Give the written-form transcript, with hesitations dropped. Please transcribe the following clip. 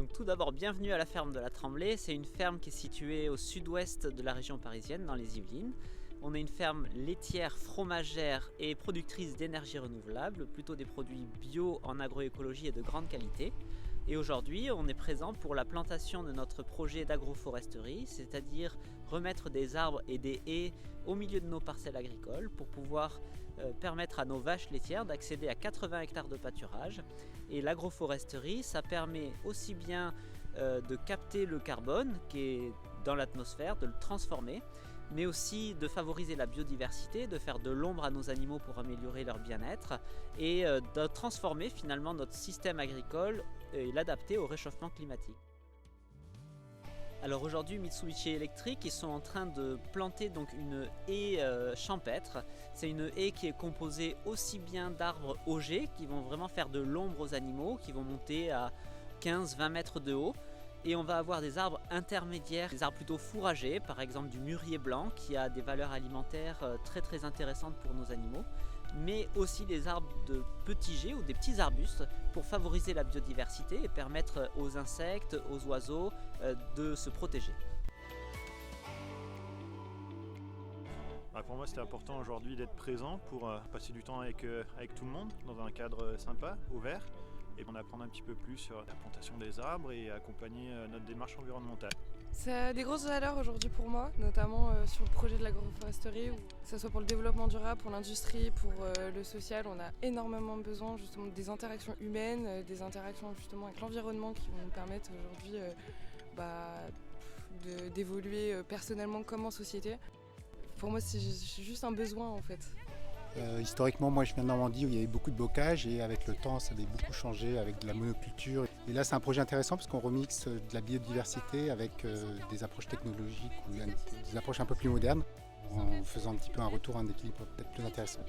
Donc tout d'abord, bienvenue à la ferme de la Tremblay. C'est une ferme qui est située au sud-ouest de la région parisienne, dans les Yvelines. On est une ferme laitière, fromagère et productrice d'énergie renouvelable, plutôt des produits bio en agroécologie et de grande qualité. Et aujourd'hui, on est présent pour la plantation de notre projet d'agroforesterie, c'est-à-dire remettre des arbres et des haies au milieu de nos parcelles agricoles pour pouvoir permettre à nos vaches laitières d'accéder à 80 hectares de pâturage. Et l'agroforesterie, ça permet aussi bien de capter le carbone qui est dans l'atmosphère, de le transformer, mais aussi de favoriser la biodiversité, de faire de l'ombre à nos animaux pour améliorer leur bien-être et de transformer finalement notre système agricole et l'adapter au réchauffement climatique. Alors aujourd'hui, Mitsubishi Electric, ils sont en train de planter donc une haie champêtre. C'est une haie qui est composée aussi bien d'arbres augés qui vont vraiment faire de l'ombre aux animaux, qui vont monter à 15-20 mètres de haut. Et on va avoir des arbres intermédiaires, des arbres plutôt fourragers, par exemple du mûrier blanc qui a des valeurs alimentaires très intéressantes pour nos animaux, mais aussi des arbres de petits jets ou des petits arbustes pour favoriser la biodiversité et permettre aux insectes, aux oiseaux de se protéger. Pour moi, c'était important aujourd'hui d'être présent pour passer du temps avec tout le monde dans un cadre sympa, ouvert, et en apprendre un petit peu plus sur la plantation des arbres et accompagner notre démarche environnementale. Ça a des grosses valeurs aujourd'hui pour moi, notamment sur le projet de l'agroforesterie, que ce soit pour le développement durable, pour l'industrie, pour le social. On a énormément besoin justement des interactions humaines, des interactions justement avec l'environnement qui vont nous permettre aujourd'hui d'évoluer personnellement comme en société. Pour moi, c'est juste un besoin en fait. Historiquement, moi je viens de Normandie où il y avait beaucoup de bocage et avec le temps ça avait beaucoup changé avec de la monoculture. Et là c'est un projet intéressant parce qu'on remixe de la biodiversité avec des approches technologiques ou des approches un peu plus modernes en faisant un petit peu un retour à un équilibre peut-être plus intéressant.